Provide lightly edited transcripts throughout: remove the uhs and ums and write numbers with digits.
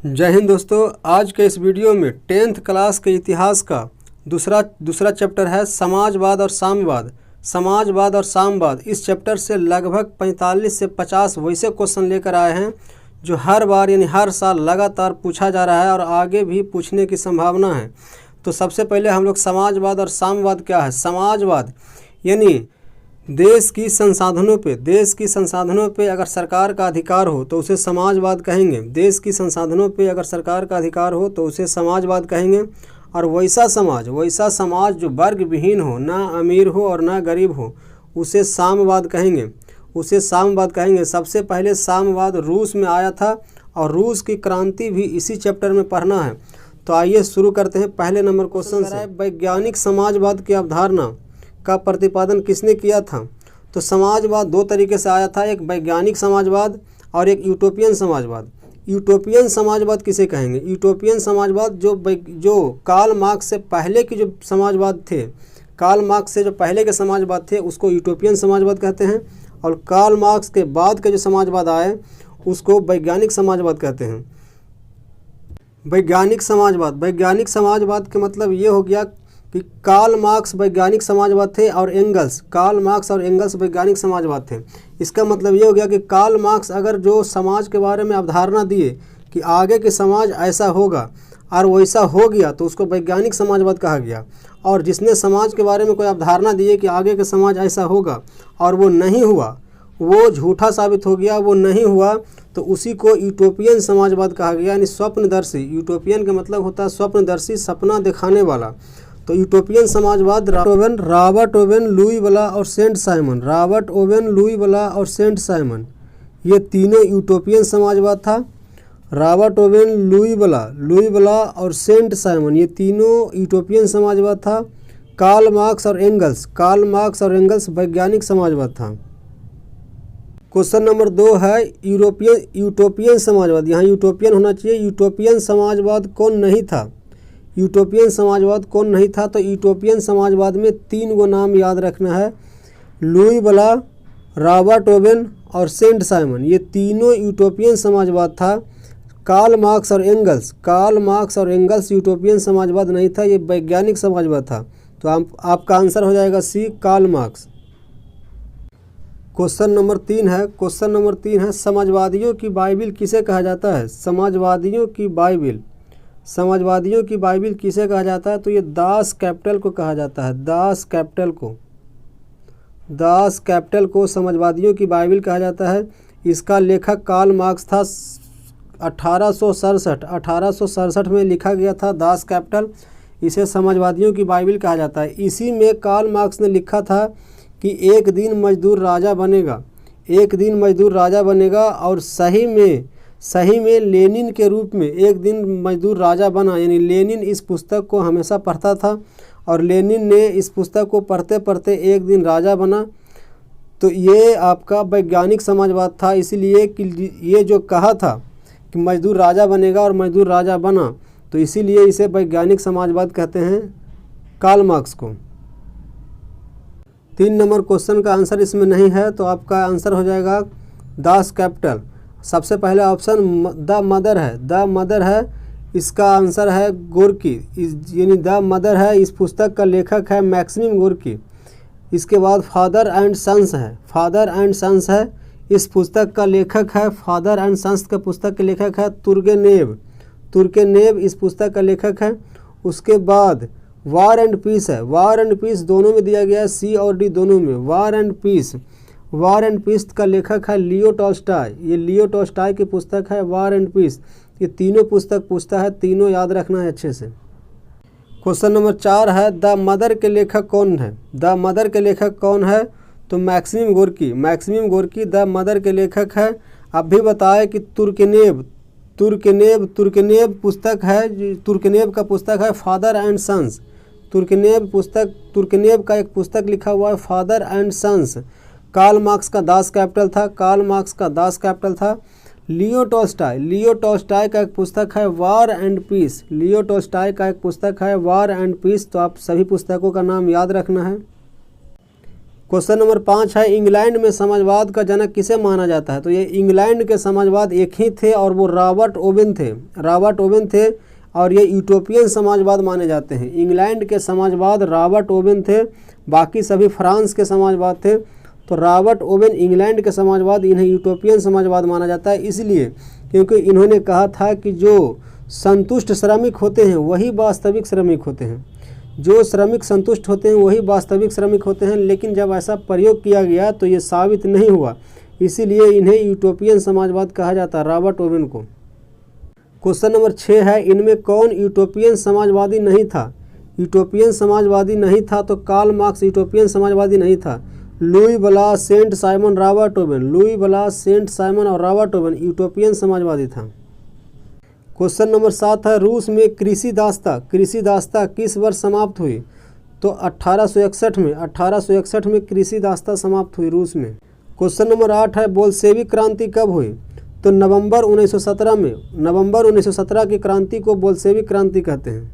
जय हिंद दोस्तों। आज के इस वीडियो में 10th क्लास के इतिहास का दूसरा चैप्टर है समाजवाद और साम्यवाद। समाजवाद और साम्यवाद इस चैप्टर से लगभग 45 से 50 वैसे क्वेश्चन लेकर आए हैं जो हर बार यानी हर साल लगातार पूछा जा रहा है और आगे भी पूछने की संभावना है। तो सबसे पहले हम लोग समाजवाद और साम्यवाद क्या है। समाजवाद यानी देश की संसाधनों पे अगर सरकार का अधिकार हो तो उसे समाजवाद कहेंगे। देश की संसाधनों पे अगर सरकार का अधिकार हो तो उसे समाजवाद कहेंगे। और वैसा समाज जो वर्ग विहीन हो, ना अमीर हो और ना गरीब हो, उसे साम्यवाद कहेंगे। सबसे पहले साम्यवाद रूस में आया था और रूस की क्रांति भी इसी चैप्टर में पढ़ना है। तो आइए शुरू करते हैं पहले नंबर क्वेश्चन से। वैज्ञानिक समाजवाद की अवधारणा का प्रतिपादन किसने किया था। तो समाजवाद दो तरीके से आया था, एक वैज्ञानिक समाजवाद और एक यूटोपियन समाजवाद। यूटोपियन समाजवाद किसे कहेंगे। यूटोपियन समाजवाद जो कार्ल मार्क्स से पहले की जो समाजवाद थे, कार्ल मार्क्स से जो पहले के समाजवाद थे उसको यूटोपियन समाजवाद कहते हैं। और कार्ल मार्क्स के बाद के जो समाजवाद आए उसको वैज्ञानिक समाजवाद कहते हैं। वैज्ञानिक समाजवाद के मतलब ये हो गया कि कार्ल मार्क्स वैज्ञानिक समाजवाद थे और कार्ल मार्क्स और एंगल्स वैज्ञानिक समाजवाद थे। इसका मतलब ये हो गया कि कार्ल मार्क्स अगर जो समाज के बारे में अवधारणा दिए कि आगे के समाज ऐसा होगा और वैसा हो गया तो उसको वैज्ञानिक समाजवाद कहा गया। और जिसने समाज के बारे में कोई अवधारणा दिए कि आगे के समाज ऐसा होगा और वो नहीं हुआ, वो झूठा साबित हो गया, वो नहीं हुआ, तो उसी को यूटोपियन समाजवाद कहा गया, यानी स्वप्नदर्शी। यूटोपियन का मतलब होता है स्वप्नदर्शी, सपना दिखाने वाला। तो यूटोपियन समाजवाद रॉबर्ट ओवेन, लुई वला और सेंट साइमन, ये तीनों यूटोपियन समाजवाद था। रॉबर्ट ओवेन, लुई वला और सेंट साइमन, ये तीनों यूटोपियन समाजवाद था। कार्ल मार्क्स और एंगल्स वैज्ञानिक समाजवाद था। क्वेश्चन नंबर 2 है यूटोपियन समाजवाद। यहाँ यूटोपियन होना चाहिए। यूटोपियन समाजवाद कौन नहीं था। तो यूटोपियन समाजवाद में 3 गो नाम याद रखना है, लुई वला, रॉबर्ट ओवेन और सेंट साइमन, ये तीनों यूटोपियन समाजवाद था। कार्ल मार्क्स और एंगल्स यूटोपियन समाजवाद नहीं था, ये वैज्ञानिक समाजवाद था। तो आपका आंसर हो जाएगा सी, कार्ल मार्क्स। क्वेश्चन नंबर 3 है समाजवादियों की बाइबिल किसे कहा जाता है। समाजवादियों की बाइबिल किसे कहा जाता है। तो ये दास कैपिटल को कहा जाता है। दास कैपिटल को समाजवादियों की बाइबिल कहा जाता है। इसका लेखक कार्ल मार्क्स था। 1867 में लिखा गया था दास कैपिटल। इसे समाजवादियों की बाइबिल कहा जाता है। इसी में कार्ल मार्क्स ने लिखा था कि एक दिन मजदूर राजा बनेगा और सही में लेनिन के रूप में एक दिन मजदूर राजा बना। यानी लेनिन इस पुस्तक को हमेशा पढ़ता था और लेनिन ने इस पुस्तक को पढ़ते पढ़ते एक दिन राजा बना। तो ये आपका वैज्ञानिक समाजवाद था। इसीलिए कि ये जो कहा था कि मजदूर राजा बनेगा और मजदूर राजा बना, तो इसीलिए इसे वैज्ञानिक समाजवाद कहते हैं, कार्ल मार्क्स को। 3 नंबर क्वेश्चन का आंसर इसमें नहीं है, तो आपका आंसर हो जाएगा दास कैपिटल। सबसे पहला ऑप्शन द मदर है, इसका आंसर है गोर्की। यानी द मदर है, इस पुस्तक का लेखक है मैक्सिम गोर्की। इसके बाद फादर एंड सन्स है, इस पुस्तक का लेखक है, फादर एंड सन्स के पुस्तक के लेखक है तुर्गेनेव इस पुस्तक का लेखक है। उसके बाद वार एंड पीस है। वार एंड पीस दोनों में दिया गया है, सी और डी दोनों में। वार एंड पीस का लेखक है लियो टॉल्स्टॉय। ये लियो टॉल्स्टॉय की पुस्तक है वार एंड पीस। ये तीनों पुस्तक पूछता है, तीनों याद रखना है अच्छे से। क्वेश्चन नंबर 4 है द मदर के लेखक कौन है। तो मैक्सिम गोर्की द मदर के लेखक है। अब भी बताए कि तुर्गेनेव पुस्तक है, तुर्गेनेव का पुस्तक है फादर एंड सन्स। तुर्गेनेव का एक पुस्तक लिखा हुआ है father and sons. Karl Marx का दास कैपिटल था। लियो टॉल्स्टॉय का एक पुस्तक है वार एंड पीस। तो आप सभी पुस्तकों का नाम याद रखना है। क्वेश्चन नंबर 5 है इंग्लैंड में समाजवाद का जनक किसे माना जाता है? तो ये इंग्लैंड के समाजवाद एक ही थे और वो रॉबर्ट ओवेन थे और ये यूटोपियन समाजवाद माने जाते हैं। इंग्लैंड के समाजवाद रॉबर्ट ओवेन थे, बाकी सभी फ्रांस के समाजवाद थे। तो रॉबर्ट ओवेन इंग्लैंड के समाजवाद, इन्हें यूटोपियन समाजवाद माना जाता है इसलिए क्योंकि इन्होंने कहा था कि जो संतुष्ट श्रमिक होते हैं वही वास्तविक श्रमिक होते हैं, जो श्रमिक संतुष्ट होते हैं वही वास्तविक श्रमिक होते हैं। लेकिन जब ऐसा प्रयोग किया गया तो ये साबित नहीं हुआ, इसीलिए इन्हें यूटोपियन समाजवाद कहा जाता है, रॉबर्ट ओवेन को। क्वेश्चन नंबर 6 है इनमें कौन यूटोपियन समाजवादी नहीं था? यूटोपियन समाजवादी नहीं था तो कार्ल मार्क्स यूटोपियन समाजवादी नहीं था। Louis Blanc, Saint Simon, Robert Owen, Louis Blanc, Saint Simon और रॉबर्ट ओवेन यूटोपियन समाजवादी था। क्वेश्चन नंबर 7 है रूस में कृषि दास्ता किस वर्ष समाप्त हुई? तो 1861 में कृषि दास्ता समाप्त हुई रूस में। क्वेश्चन नंबर 8 है बोल्शेविक क्रांति कब हुई? तो नवंबर 1917 में। नवंबर 1917 की क्रांति को बोल्शेविक क्रांति कहते हैं।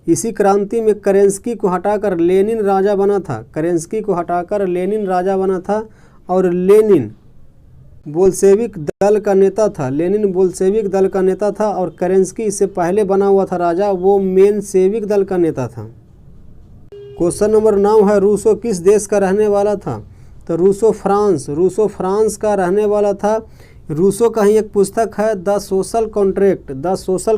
इसी क्रांति में केरेंस्की को हटाकर लेनिन राजा बना था। केरेंस्की को हटाकर लेनिन राजा बना था और लेनिन बोल्शेविक दल का नेता था। लेनिन बोल्शेविक दल का नेता था और केरेंस्की इससे पहले बना हुआ था राजा, वो मेनशेविक दल का नेता था। क्वेश्चन नंबर 9 है रूसो किस देश का रहने वाला था? तो रूसो फ्रांस का रहने वाला था। रूसो का ही एक पुस्तक है द सोशल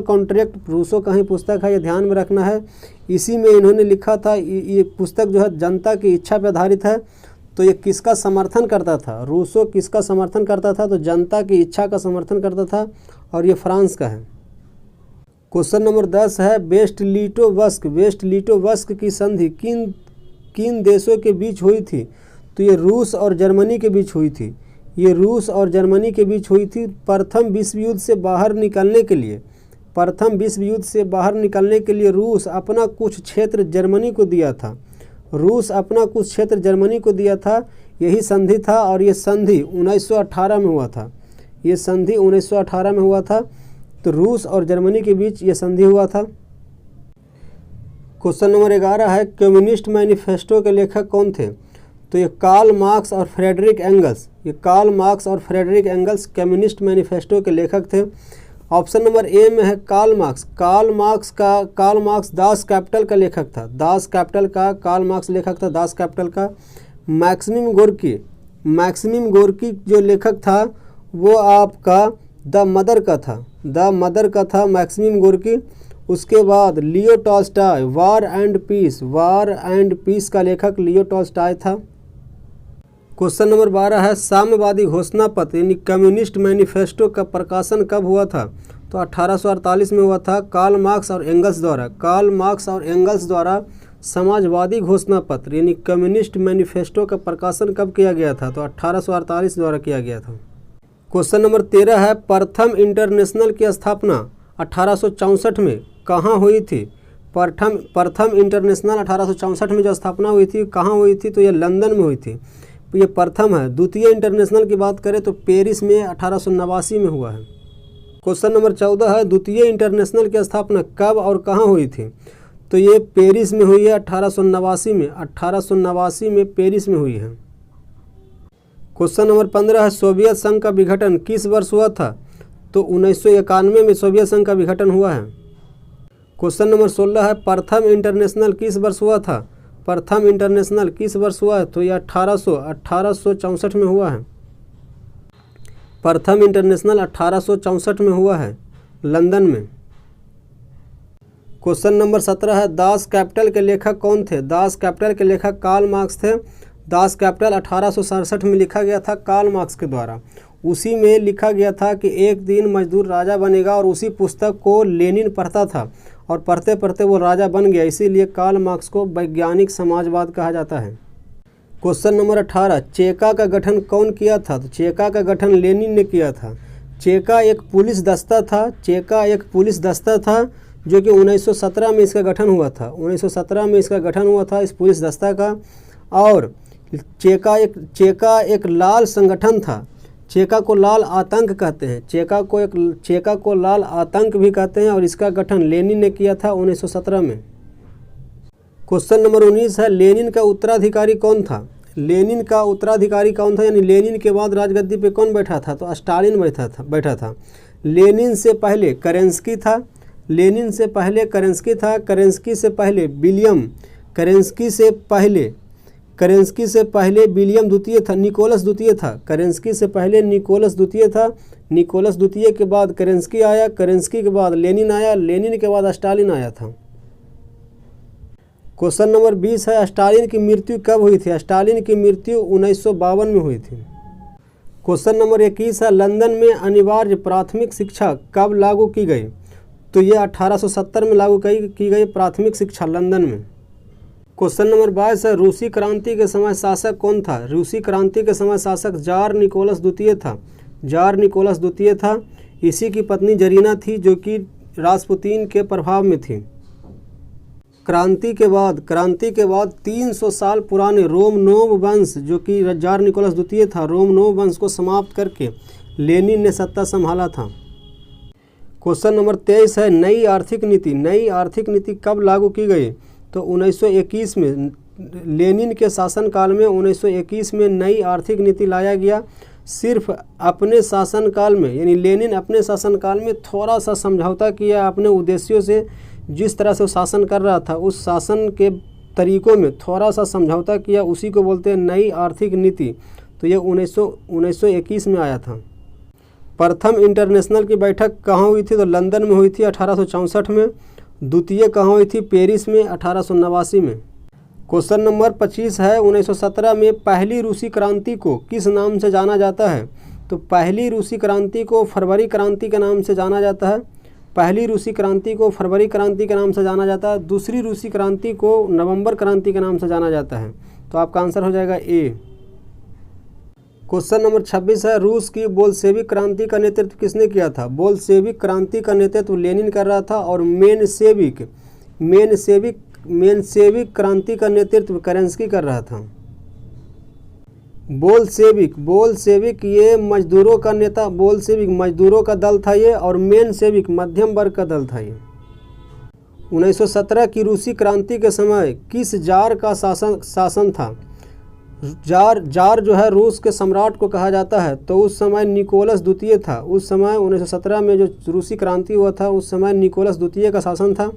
कॉन्ट्रैक्ट रूसो का ही पुस्तक है, ये ध्यान में रखना है। इसी में इन्होंने लिखा था, ये पुस्तक जो है जनता की इच्छा पर आधारित है। तो ये किसका समर्थन करता था? रूसो किसका समर्थन करता था? तो जनता की इच्छा का समर्थन करता था और ये फ्रांस का है। क्वेश्चन नंबर 10 है वेस्ट लिटोवस्क की संधि किन देशों के बीच हुई थी? तो ये रूस और जर्मनी के बीच हुई थी। ये रूस और जर्मनी के बीच हुई थी। प्रथम विश्व युद्ध से बाहर निकलने के लिए रूस अपना कुछ क्षेत्र जर्मनी को दिया था। यही संधि था और ये संधि 1918 में हुआ था। तो रूस और जर्मनी के बीच ये संधि हुआ था। क्वेश्चन नंबर 11 है कम्युनिस्ट मैनिफेस्टो के लेखक कौन थे? तो ये कार्ल मार्क्स और फ्रेडरिक एंगल्स कम्युनिस्ट मैनिफेस्टो के लेखक थे। ऑप्शन नंबर ए में है कार्ल मार्क्स दास कैपिटल का लेखक था। कार्ल मार्क्स लेखक था दास कैपिटल का। मैक्सिम गोर्की जो लेखक था वो आपका द मदर का था मैक्सिम गोर्की। उसके बाद Leo Tolstoy War and Peace का लेखक लियो टॉल्स्टॉय था। क्वेश्चन नंबर 12 है साम्यवादी घोषणा पत्र यानी कम्युनिस्ट मैनिफेस्टो का प्रकाशन कब हुआ था? तो 1848 में हुआ था कार्ल मार्क्स और एंगल्स द्वारा समाजवादी घोषणा पत्र यानी कम्युनिस्ट मैनिफेस्टो का प्रकाशन कब किया गया था? तो 1848 द्वारा किया गया था। क्वेश्चन नंबर 13 है प्रथम इंटरनेशनल की स्थापना 1864 में कहाँ हुई थी? प्रथम इंटरनेशनल 1864 में जो स्थापना हुई थी कहाँ हुई थी? तो ये लंदन में हुई थी। ये प्रथम है। द्वितीय इंटरनेशनल की बात करें तो पेरिस में 1889 में हुआ है। क्वेश्चन नंबर 14 है द्वितीय इंटरनेशनल की स्थापना कब और कहाँ हुई थी? तो ये पेरिस में हुई है 1889 में पेरिस में हुई है। क्वेश्चन नंबर 15 है सोवियत संघ का विघटन किस वर्ष हुआ था? तो 1991 में सोवियत संघ का विघटन हुआ है। क्वेश्चन नंबर 16 है प्रथम इंटरनेशनल किस वर्ष हुआ था? तो यह 1864 में हुआ है। प्रथम इंटरनेशनल 1864 में हुआ है लंदन में। क्वेश्चन नंबर 17 है दास कैपिटल के लेखक कौन थे? दास कैपिटल के लेखक कार्ल मार्क्स थे। दास कैपिटल 1867 में लिखा गया था कार्ल मार्क्स के द्वारा। उसी में लिखा गया था कि एक दिन मजदूर राजा बनेगा और उसी पुस्तक को लेनिन पढ़ता था और पढ़ते पढ़ते वो राजा बन गया, इसीलिए कार्ल मार्क्स को वैज्ञानिक समाजवाद कहा जाता है। क्वेश्चन नंबर 18 चेका का गठन कौन किया था? तो चेका का गठन लेनिन ने किया था। चेका एक पुलिस दस्ता था जो कि 1917 में इसका गठन हुआ था। 1917 में इसका गठन हुआ था इस पुलिस दस्ता का। और चेका एक लाल संगठन था। चेका को लाल आतंक कहते हैं। चेका को लाल आतंक भी कहते हैं और इसका गठन लेनिन ने किया था 1917 में। क्वेश्चन नंबर 19 है लेनिन का उत्तराधिकारी कौन था? लेनिन का उत्तराधिकारी कौन था, यानी लेनिन के बाद राजगद्दी पे कौन बैठा था, तो स्टालिन बैठा था। लेनिन से पहले केरेंस्की था, लेनिन से पहले केरेंस्की था, केरेंस्की से पहले विलियम, केरेंस्की से पहले विलियम द्वितीय था, निकोलस द्वितीय था। केरेंस्की से पहले निकोलस द्वितीय था, निकोलस द्वितीय के बाद केरेंस्की आया, केरेंस्की के बाद लेनिन आया, लेनिन के बाद स्टालिन आया था। क्वेश्चन नंबर 20 है, स्टालिन की मृत्यु कब हुई थी? स्टालिन की मृत्यु 1952 में हुई थी। क्वेश्चन नंबर 21 है, लंदन में अनिवार्य प्राथमिक शिक्षा कब लागू की गई? तो ये 1870 में लागू की गई प्राथमिक शिक्षा लंदन में। क्वेश्चन नंबर 22 है, रूसी क्रांति के समय शासक कौन था? रूसी क्रांति के समय शासक जार निकोलस द्वितीय था, जार निकोलस द्वितीय था। इसी की पत्नी जरीना थी जो कि रासपुतीन के प्रभाव में थी। क्रांति के बाद 300 साल पुराने रोमनोव वंश जो कि जार निकोलस द्वितीय था, रोमनोव वंश को समाप्त करके लेनिन ने सत्ता संभाला था। क्वेश्चन नंबर 23 है, नई आर्थिक नीति कब लागू की गई? तो 1921 में, लेनिन के शासनकाल में 1921 में नई आर्थिक नीति लाया गया। सिर्फ अपने शासनकाल में, यानी लेनिन अपने शासनकाल में थोड़ा सा समझौता किया अपने उद्देश्यों से, जिस तरह से वो शासन कर रहा था उस शासन के तरीक़ों में थोड़ा सा समझौता किया, उसी को बोलते हैं नई आर्थिक नीति। तो ये 1921 में आया था। प्रथम इंटरनेशनल की बैठक कहाँ हुई थी? तो लंदन में हुई थी 1864 में। द्वितीय कहाँ हुई थी? पेरिस में 1889 में। क्वेश्चन नंबर 25 है, 1917 में पहली रूसी क्रांति को किस नाम से जाना जाता है? तो पहली रूसी क्रांति को फरवरी क्रांति के नाम से जाना जाता है। पहली रूसी क्रांति को फरवरी क्रांति के नाम से जाना जाता है। दूसरी रूसी क्रांति को नवंबर क्रांति के नाम से जाना जाता है। तो आपका आंसर हो जाएगा ए। क्वेश्चन नंबर 26 है, रूस की बोल्शेविक क्रांति का नेतृत्व किसने किया था? बोल्शेविक क्रांति का नेतृत्व लेनिन कर रहा था और मेनशेविक क्रांति का नेतृत्व केरेंस्की कर रहा था। बोल्शेविक ये मजदूरों का नेता, बोल्शेविक मजदूरों का दल था ये, और मेनशेविक मध्यम वर्ग का दल था ये। 1917 की रूसी क्रांति के समय किस जार का शासन था? जार जो है रूस के सम्राट को कहा जाता है। तो उस समय निकोलस द्वितीय था। उस समय 1917 में जो रूसी क्रांति हुआ था उस समय निकोलस द्वितीय का शासन था।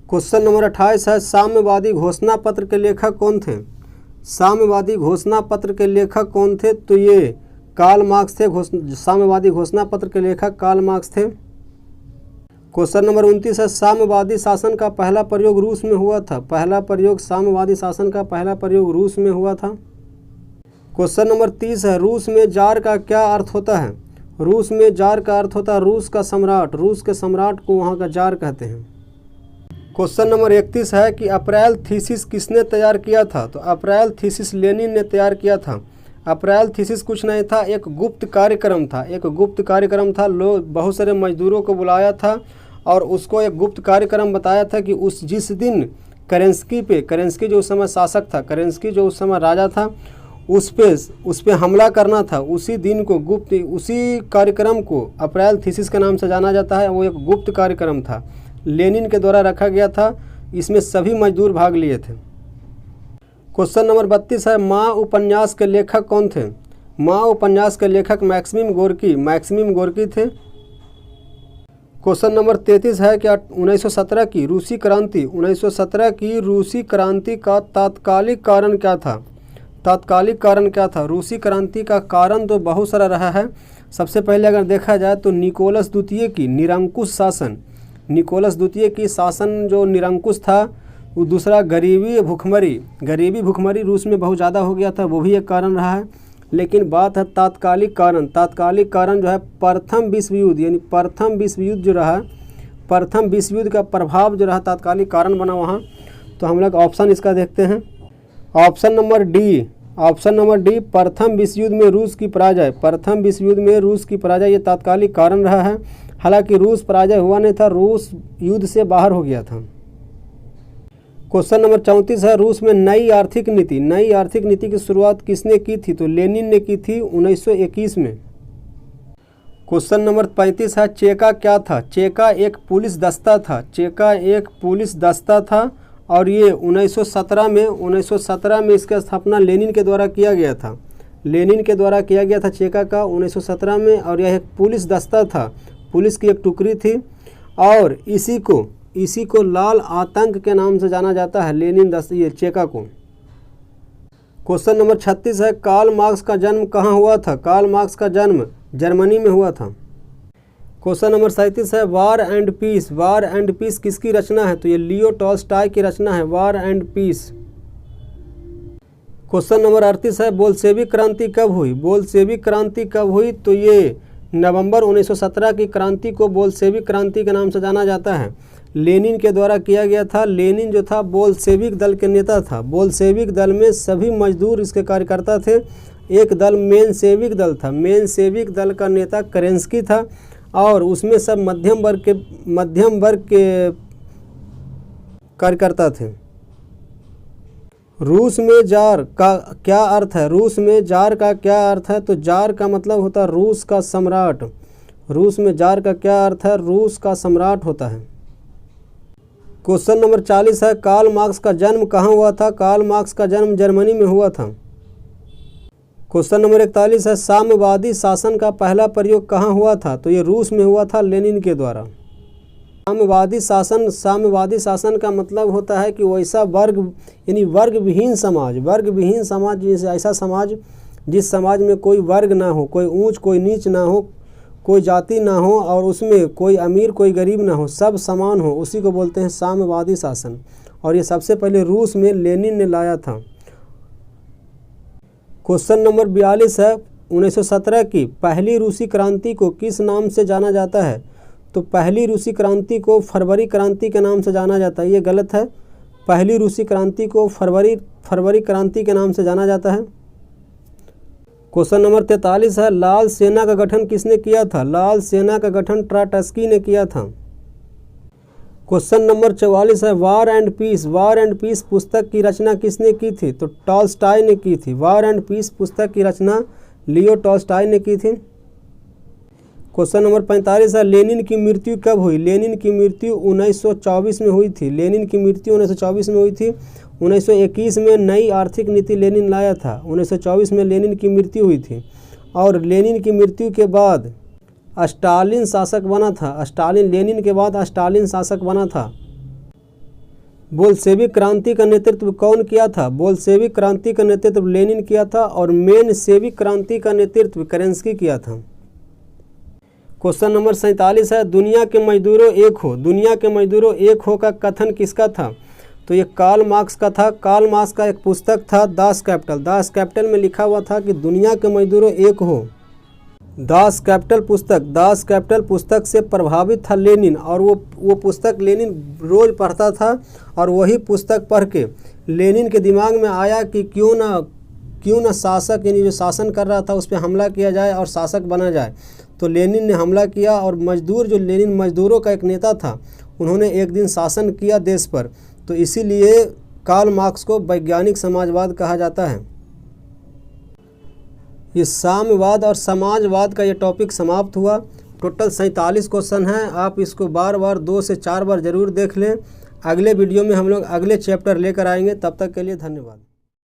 क्वेश्चन नंबर 28 है, साम्यवादी घोषणा पत्र के लेखक कौन थे? साम्यवादी घोषणा पत्र के लेखक कौन थे? तो ये कार्ल मार्क्स थे। साम्यवादी घोषणा पत्र के लेखक कार्ल मार्क्स थे। क्वेश्चन नंबर 29 है, साम्यवादी शासन का पहला प्रयोग रूस में हुआ था। साम्यवादी शासन का पहला प्रयोग रूस में हुआ था। क्वेश्चन नंबर 30 है, रूस में जार का क्या अर्थ होता है? रूस में जार का अर्थ होता है रूस का सम्राट। रूस के सम्राट को वहाँ का जार कहते हैं। क्वेश्चन नंबर 31 है कि अप्रैल थीसिस किसने तैयार किया था? तो अप्रैल थीसिस लेनिन ने तैयार किया था। अप्रैल थीसिस कुछ नहीं था, एक गुप्त कार्यक्रम था। बहुत सारे मजदूरों को बुलाया था और उसको एक गुप्त कार्यक्रम बताया था कि जिस दिन केरेंस्की जो उस समय शासक था, केरेंस्की जो उस समय राजा था, उस पे हमला करना था। उसी दिन को उसी कार्यक्रम को अप्रैल थीसिस के नाम से जाना जाता है। वो एक गुप्त कार्यक्रम था, लेनिन के द्वारा रखा गया था। इसमें सभी मजदूर भाग लिए थे। क्वेश्चन नंबर 32 है, माँ उपन्यास के लेखक कौन थे? माँ उपन्यास के लेखक मैक्सिम गोर्की थे। क्वेश्चन नंबर 33 है कि 1917 की रूसी क्रांति का तात्कालिक कारण क्या था? रूसी क्रांति का कारण तो बहुत सारा रहा है। सबसे पहले अगर देखा जाए तो निकोलस द्वितीय की शासन जो निरंकुश था। दूसरा गरीबी भुखमरी रूस में बहुत ज़्यादा हो गया था, वो भी एक कारण रहा है। लेकिन बात है तात्कालिक कारण जो है प्रथम विश्व युद्ध, यानी प्रथम विश्व युद्ध का प्रभाव जो रहा तात्कालिक कारण बना वहाँ। तो हम लोग ऑप्शन इसका देखते हैं। ऑप्शन नंबर डी प्रथम विश्व युद्ध में रूस की पराजय ये तात्कालिक कारण रहा है। हालांकि रूस पराजय हुआ नहीं था, रूस युद्ध से बाहर हो गया था। क्वेश्चन नंबर 34 है, रूस में नई आर्थिक नीति की शुरुआत किसने की थी? तो लेनिन ने की थी 1921 में। क्वेश्चन नंबर 35 है, चेका क्या था? चेका एक पुलिस दस्ता था और ये 1917 में इसका स्थापना लेनिन के द्वारा किया गया था। लेनिन के द्वारा किया गया था चेका का 1917 में। और यह एक पुलिस दस्ता था, पुलिस की एक टुकड़ी थी। और इसी को लाल आतंक के नाम से जाना जाता है, लेनिन दस्ता ये चेका को। क्वेश्चन नंबर 36 है, कार्ल मार्क्स का जन्म कहाँ हुआ था? कार्ल मार्क्स का जन्म जर्मनी में हुआ था। क्वेश्चन नंबर 37 है, War and Peace. War and Peace किसकी रचना है? तो ये लियो टॉल्स्टॉय की रचना है, War and piece. Question number 38 है, बोल्शेविक क्रांति कब हुई? बोल्शेविक क्रांति कब हुई? तो ये नवंबर 1917 की क्रांति को बोल्शेविक क्रांति के नाम से जाना जाता है। लेनिन के द्वारा किया गया था। लेनिन जो था बोल्शेविक दल के नेता था। बोल्शेविक दल में सभी मजदूर इसके कार्यकर्ता थे। एक दल मेनसेविक दल था। मेनसेविक दल का नेता केरेंस्की था और उसमें सब मध्यम वर्ग के कार्यकर्ता थे। रूस में जार का क्या अर्थ है? रूस में जार का क्या अर्थ है? तो जार का मतलब होता है रूस का सम्राट। रूस में जार का क्या अर्थ है? रूस का सम्राट होता है। क्वेश्चन नंबर 40 है, कार्ल मार्क्स का जन्म कहाँ हुआ था? कार्ल मार्क्स का जन्म जर्मनी में हुआ था। क्वेश्चन नंबर 41 है, साम्यवादी शासन का पहला प्रयोग कहाँ हुआ था? तो ये रूस में हुआ था, लेनिन के द्वारा। साम्यवादी शासन का मतलब होता है कि वैसा वर्ग यानी वर्गविहीन समाज जैसे ऐसा समाज जिस समाज में कोई वर्ग ना हो, कोई ऊंच कोई नीच ना हो, कोई जाति ना हो और उसमें कोई अमीर कोई गरीब ना हो, सब समान हो, उसी को बोलते हैं साम्यवादी शासन। और ये सबसे पहले रूस में लेनिन ने लाया था। क्वेश्चन नंबर 42 है, 1917 की पहली रूसी क्रांति को किस नाम से जाना जाता है? तो पहली रूसी क्रांति को फरवरी क्रांति के नाम से जाना जाता है। ये गलत है। पहली रूसी क्रांति को फरवरी क्रांति के नाम से जाना जाता है। क्वेश्चन नंबर 43 है, लाल सेना का गठन किसने किया था? लाल सेना का गठन ट्राटस्की ने किया था। क्वेश्चन नंबर 44 है, War and Peace. War and Peace पुस्तक की रचना किसने की थी? तो टॉल्स्टॉय ने की थी। वार एंड पीस पुस्तक की रचना लियो टॉल्स्टॉय ने की थी। क्वेश्चन नंबर 45 है, लेनिन की मृत्यु कब हुई? लेनिन की मृत्यु 1924 में हुई थी। लेनिन की मृत्यु 1924 में हुई थी। 1921 में नई आर्थिक नीति लेनिन लाया था। 1924 में लेनिन की मृत्यु हुई थी। और लेनिन की मृत्यु के बाद स्टालिन शासक बना था। लेनिन के बाद स्टालिन शासक बना था। बोल्शेविक क्रांति का नेतृत्व कौन किया था? बोल्शेविक क्रांति का नेतृत्व लेनिन किया था और मेनसेविक क्रांति का नेतृत्व केरेंस्की किया था। क्वेश्चन नंबर 47 है, दुनिया के मजदूरों एक हो। दुनिया के मजदूरों एक हो का कथन किसका था? तो ये कार्ल मार्क्स का था। कार्ल मार्क्स का एक पुस्तक था दास कैपिटल। दास कैपिटल में लिखा हुआ था कि दुनिया के मजदूरों एक हो। दास कैपिटल पुस्तक से प्रभावित था लेनिन और वो पुस्तक लेनिन रोज़ पढ़ता था और वही पुस्तक पढ़ के लेनिन के दिमाग में आया कि क्यों ना शासक यानी जो शासन कर रहा था उस पर हमला किया जाए और शासक बना जाए। तो लेनिन ने हमला किया और लेनिन मजदूरों का एक नेता था, उन्होंने एक दिन शासन किया देश पर। तो इसीलिए कार्ल मार्क्स को वैज्ञानिक समाजवाद कहा जाता है। ये साम्यवाद और समाजवाद का ये टॉपिक समाप्त हुआ। टोटल 47 क्वेश्चन हैं। आप इसको बार 2 से 4 बार ज़रूर देख लें। अगले वीडियो में हम लोग अगले चैप्टर लेकर आएंगे। तब तक के लिए धन्यवाद।